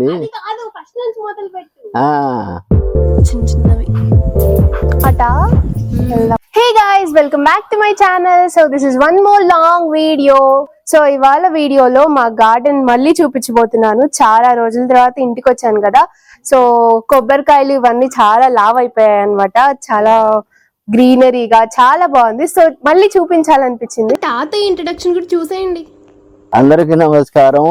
Hey guys, welcome back to my channel. So this is one more long video. So ఇవాళ వీడియోలో మా garden మళ్ళీ చూపించబోతున్నాను. చాలా రోజుల తర్వాత ఇంటికి వచ్చాను కదా, సో కొబ్బరికాయలు ఇవన్నీ చాలా లావ్ అయిపోయాయి అనమాట. చాలా గ్రీనరీగా చాలా బాగుంది. సో మళ్ళీ చూపించాలనిపించింది. తాతయ్య ఇంట్రడక్షన్ కూడా చూసేయండి. అందరికీ నమస్కారం.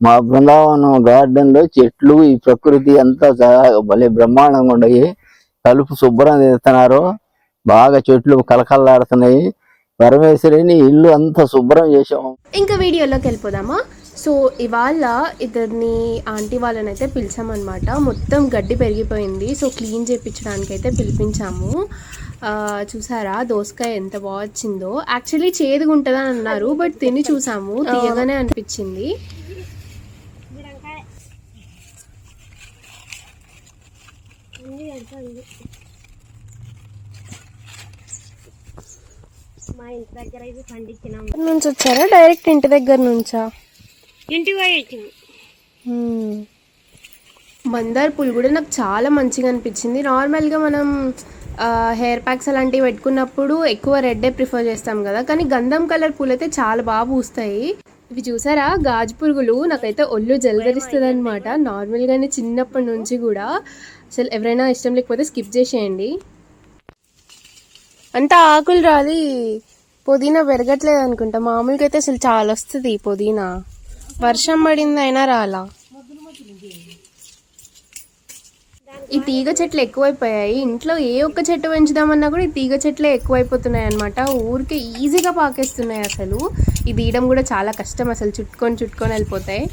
మా బృందావనం గార్డెన్ లో చెట్లు, ఈ ప్రకృతి అంతా భలే బ్రహ్మాండంగా ఉన్నాయి. కలుపు శుభ్రం చేస్తున్నారు, బాగా చెట్లు కలకల్లాడుతున్నాయి. పరమేశ్వరిని ఇల్లు అంతా శుభ్రం చేసాం. ఇంకా వీడియోలోకి వెళ్ళిపోదామా? సో ఇవాళ ఇద్దరిని ఆంటీ వాళ్ళని అయితే పిలిచామన్నమాట. మొత్తం గడ్డి పెరిగిపోయింది, సో క్లీన్ చేయించడానికి అయితే పిలిపించాము. చూసారా దోసకాయ ఎంత బాగా వచ్చిందో. యాక్చువల్లీ చేదుగా ఉంటుందని అన్నారు, బట్ తిని చూసాము, తీయగానే అనిపించింది. మా ఇంటి దగ్గర ఇది పండించినాం. నుంచి వచ్చారా డైరెక్ట్ ఇంటి దగ్గర నుంచా? ఇంటికి పోయి వచ్చింది. మందార పూలు కూడా నాకు చాలా మంచిగా అనిపించింది. నార్మల్గా మనం హెయిర్ ప్యాక్స్ అలాంటివి పెట్టుకున్నప్పుడు ఎక్కువ రెడ్డే ప్రిఫర్ చేస్తాం కదా, కానీ గంధం కలర్ పూలు అయితే చాలా బాగా పూస్తాయి. ఇవి చూసారా గాజు పురుగులు, నాకైతే ఒళ్ళు జలదరిస్తుంది అనమాట. నార్మల్గానే చిన్నప్పటి నుంచి కూడా. అసలు ఎవరైనా ఇష్టం లేకపోతే స్కిప్ చేసేయండి. అంతా ఆకులు రాలి పుదీనా పెరగట్లేదు అనుకుంటా. మామూలుగా అయితే అసలు చాలా వస్తుంది పుదీనా. వర్షం పడింది అయినా రాలా. ఈ తీగ చెట్లు ఎక్కువైపోయాయి. ఇంట్లో ఏ ఒక్క చెట్టు పెంచుదామన్నా కూడా ఈ తీగ చెట్లే ఎక్కువైపోతున్నాయి అనమాట. ఊరికే ఈజీగా పాకేస్తున్నాయి. అసలు ఇది తీయడం కూడా చాలా కష్టం. అసలు చుట్టుకొని వెళ్ళిపోతాయి.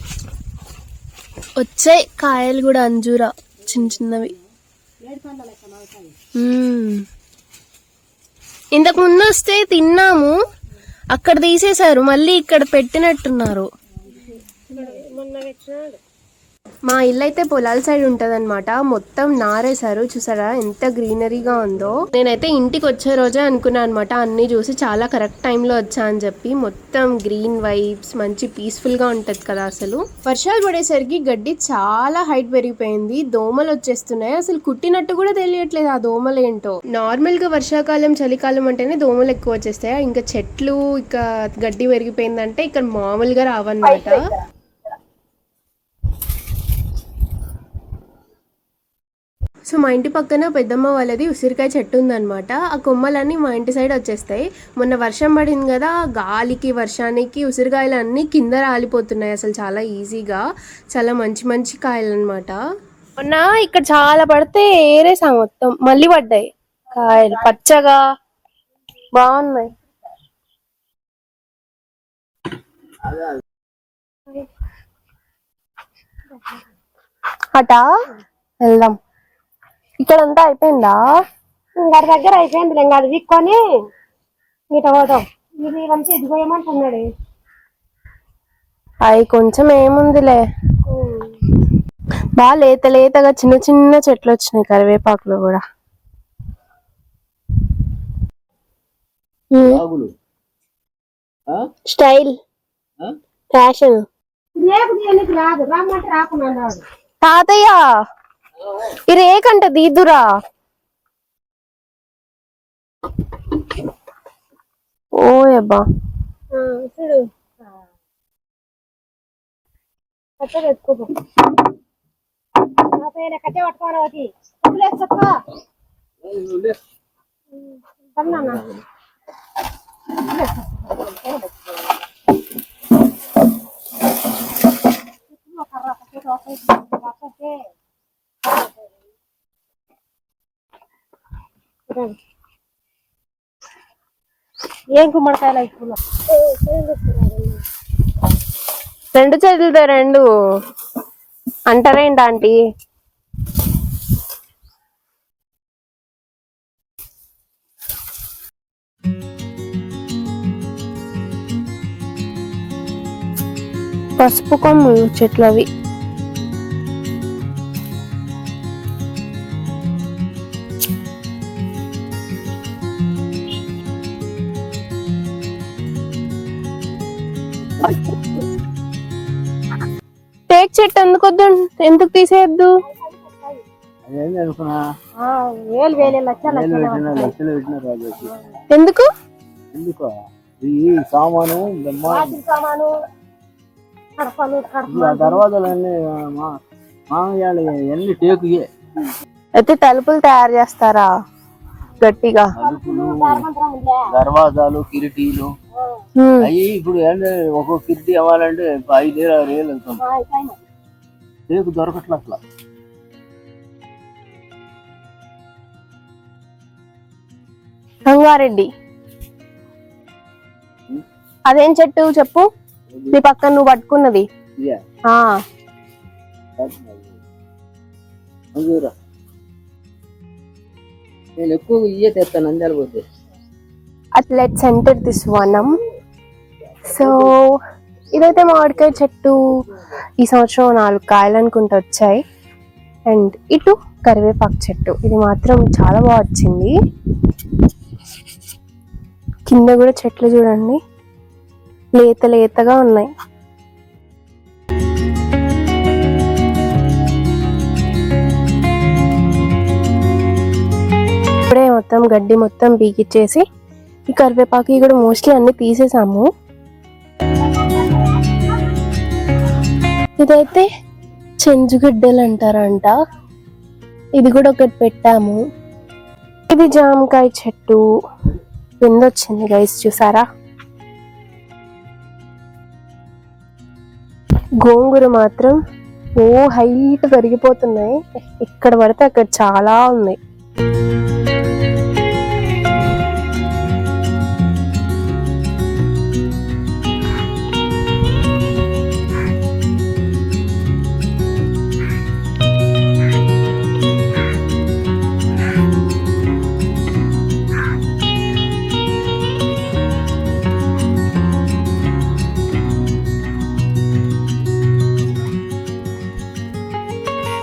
వచ్చాయి కాయలు కూడా, అంజూరా చిన్న చిన్నవి. ఇంతకు ముందు వస్తే తిన్నాము, అక్కడ తీసేశారు, మళ్ళీ ఇక్కడ పెట్టినట్టున్నారు. మా ఇల్లు అయితే పొలాల సైడ్ ఉంటది అనమాట. మొత్తం నారేశారు, చూసారా ఎంత గ్రీనరీగా ఉందో. నేనైతే ఇంటికి వచ్చే రోజే అనుకున్నాను అనమాట, అన్ని చూసి చాలా కరెక్ట్ టైంలో వచ్చా అని చెప్పి. మొత్తం గ్రీన్ వైబ్స్, మంచి పీస్ఫుల్ గా ఉంటది కదా. అసలు వర్షాలు పడేసరికి గడ్డి చాలా హైట్ పెరిగిపోయింది. దోమలు వచ్చేస్తున్నాయి, అసలు కుట్టినట్టు కూడా తెలియట్లేదు ఆ దోమలు ఏంటో. నార్మల్ గా వర్షాకాలం చలికాలం అంటేనే దోమలు ఎక్కువ వచ్చేస్తాయి. ఇంకా చెట్లు ఇక గడ్డి పెరిగిపోయిందంటే ఇక్కడ మామూలుగా రావన్నమాట. సో మా ఇంటి పక్కన పెద్దమ్మ వాళ్ళది ఉసిరికాయ చెట్టు ఉందన్నమాట. ఆ కొమ్మలన్నీ మా ఇంటి సైడ్ వచ్చేస్తాయి. మొన్న వర్షం పడింది కదా, గాలికి వర్షానికి ఉసిరికాయలు అన్నీ కింద రాలిపోతున్నాయి అసలు చాలా ఈజీగా. చాలా మంచి మంచి కాయలు అనమాట. మొన్న ఇక్కడ చాలా పడితే ఏరేసా, మొత్తం మళ్ళీ పడ్డాయి కాయలు, పచ్చగా బాగున్నాయి. అటా వెళ్దాం. ఇక్కడంతా అయిపోయిందా? గారి దగ్గర అయిపోయింది. ఇంకా అది వీక్కొని ఇట పోదాం. ఇది మంచి ఇది పోయమంటున్నాడు. అవి కొంచెం ఏముందిలే, బాగా లేత లేతగా చిన్న చిన్న చెట్లు వచ్చినాయి. కరివేపాకులు కూడా. స్టైల్ ఫ్యాషన్ రాదు, రమ్మంటే రాకుండా. తాతయ్య ఈ రేకంట దీదురా. ఓ అబ్బా చూడు కట్ట పెట్టుకో. కట్టే పట్టుకోవాలి. ఏం గుమ్మడికాయలు ఇప్పుడు రెండు చేతులతో రెండు అంటారేంటి ఆంటీ? పసుపు కొమ్ములు చెట్లు అవి. చెట్టు ఎందుకు వద్దు, ఎందుకు తీసేయద్దు? అదేంటి అనుకున్నా, వేలు వేలు లక్షలు లక్షలు పెట్టిన రాజు. ఎందుకు? ఎందుకు ఈ సామాను సామాను కడపలు దర్వాజాలన్నీ మామయ్యాలు ఎన్ని టేకుయే. అయితే తలుపులు తయారు చేస్తారా గట్టిగా? తలుపులు, దర్వాజాలు, కిరిటీలు అవి ఇప్పుడు ఏంటంటే ఒక్కొక్క కిరిటీ అవ్వాలంటే 5,000 6,000 వెళ్తాం. టేకు దొరకట్ల అట్లా. రంగారెడ్డి అదేం చెట్టు చెప్పు, నీ పక్కన నువ్వు పట్టుకున్నది? ఆ నేను ఎక్కువ ఇయ్యే తెస్తాను నంద్యాల పోతే. లెట్స్ ఎంటర్ దిస్ వనం. సో ఇదైతే మామిడికాయ చెట్టు. ఈ సంవత్సరం 4 కాయలు అనుకుంటూ వచ్చాయి. అండ్ ఇటు కరివేపాకు చెట్టు, ఇది మాత్రం చాలా బాగా వచ్చింది. కింద కూడా చెట్లు చూడండి, లేత లేతగా ఉన్నాయి. ఇప్పుడే మొత్తం గడ్డి మొత్తం పీకిచ్చేసి ఈ కరివేపాకు కూడా మోస్ట్లీ అన్ని తీసేసాము. ఇదైతే చెంచుగడ్డలు అంటారంట, ఇది కూడా ఒకటి పెట్టాము. ఇది జామకాయ చెట్టు, కింద వచ్చింది గైస్ చూసారా. గోంగూర మాత్రం హైట్ పెరిగిపోతున్నాయి, ఎక్కడ పడితే అక్కడ చాలా ఉన్నాయి.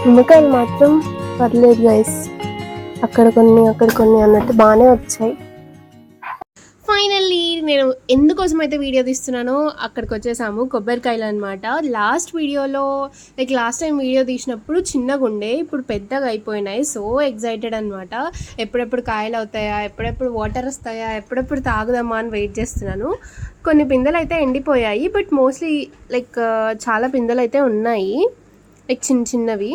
నిమ్మకాయలు మాత్రం పర్లేదు గైస్, అక్కడ కొన్ని అక్కడ కొన్ని అన్నట్టు బాగానే వచ్చాయి. ఫైనల్లీ నేను ఎందుకోసం అయితే వీడియో తీస్తున్నానో అక్కడికి వచ్చేసాము. కొబ్బరికాయలు అనమాట. లాస్ట్ టైం వీడియో తీసినప్పుడు చిన్నగా ఉండే, ఇప్పుడు పెద్దగా అయిపోయినాయి. సో ఎక్సైటెడ్ అనమాట. ఎప్పుడెప్పుడు కాయలు అవుతాయా, ఎప్పుడెప్పుడు వాటర్ వస్తాయా, ఎప్పుడెప్పుడు తాగుదామా అని వెయిట్ చేస్తున్నాను. కొన్ని పిందెలు అయితే ఎండిపోయాయి, బట్ మోస్ట్లీ చాలా పిందెలు అయితే ఉన్నాయి, చిన్న చిన్నవి.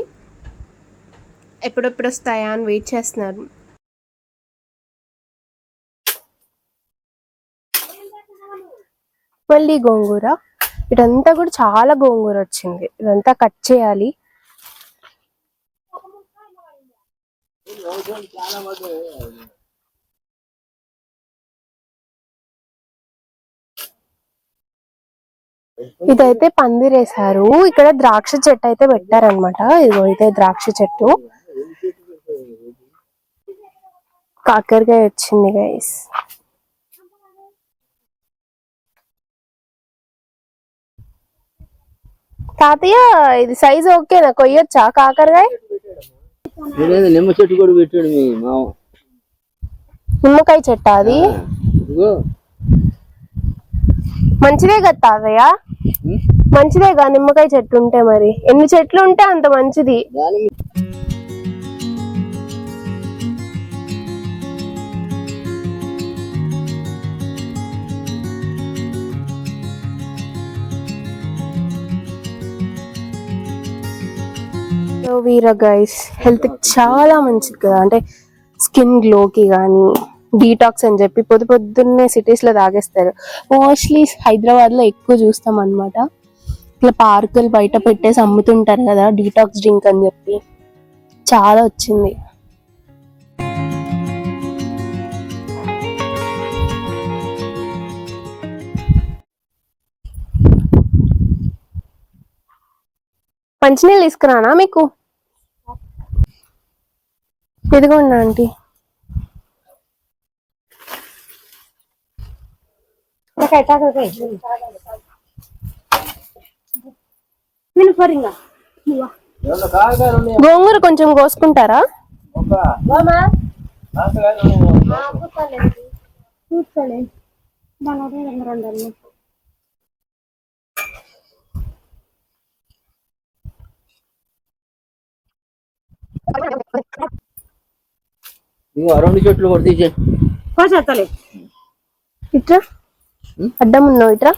ఎప్పుడెప్పుడు వస్తాయా అని వెయిట్ చేస్తున్నారు. మళ్ళీ గోంగూర, ఇదంతా కూడా చాలా గోంగూర వచ్చింది. ఇదంతా కట్ చేయాలి. ఇదైతే పందిరేశారు. ఇక్కడ ద్రాక్ష చెట్టు అయితే పెట్టారనమాట. ఇదిగో ఇదే ద్రాక్ష చెట్టు. కాకరకాయ వచ్చింది గైస్. తాతయ్య ఇది సైజ్ ఓకేనా, కొయ్యొచ్చా కాకరకాయ? నిమ్మ చెట్టు కూడా పెట్టాడు మీ మామ. నిమ్మకాయ చెట్టు అది మంచిదే కదా తాతయ్య, మంచిదేగా నిమ్మకాయ చెట్టు ఉంటే. మరి ఎన్ని చెట్లు ఉంటే అంత మంచిది. వీర గైస్ హెల్త్ చాలా మంచిది కదా, అంటే స్కిన్ గ్లోకి కానీ డీటాక్స్ అని చెప్పి పొద్దున్నే సిటీస్ లో తాగేస్తారు. మోస్ట్లీ హైదరాబాద్ లో ఎక్కువ చూస్తాం అనమాట. ఇట్లా పార్కులు బయట పెట్టేసి అమ్ముతుంటారు కదా డీటాక్స్ డ్రింక్ అని చెప్పి. చాలా వచ్చింది. మంచినీళ్ళు తీసుకురానా మీకు? ఇదిగోండి ఆంటీ. గోంగూర కొంచెం కోసుకుంటారా? ఇగో 2 చెట్లు కూడా తీసే. కోసేస్తలే. ఇట్రా అడ్డం ఉన్నావు ఇట్రా.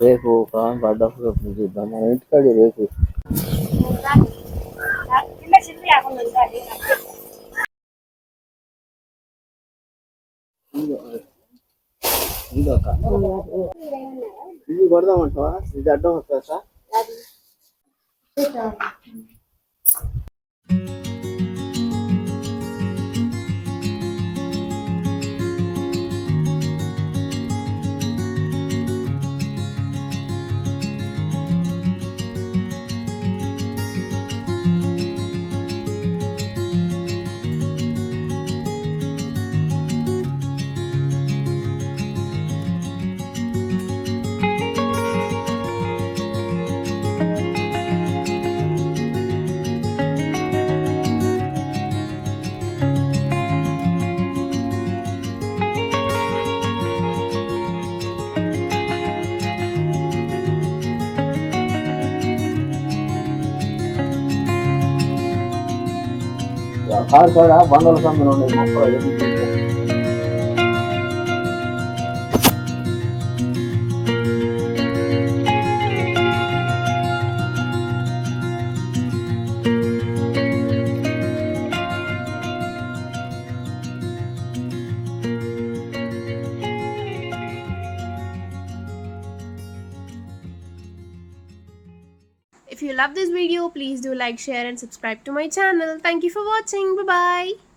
రేపు పడ్డప్పుడు చూద్దాం మన ఇంటికాడి రేపు. ఇది కొడదామంటావా? ఇది అడ్డం వస్తుందా సార్? కాదు కూడా బంగాళ సంబంధం ఉన్నాయి మొక్కలు. If you love this video, please do like, share and subscribe to my channel. Thank you for watching. Bye bye.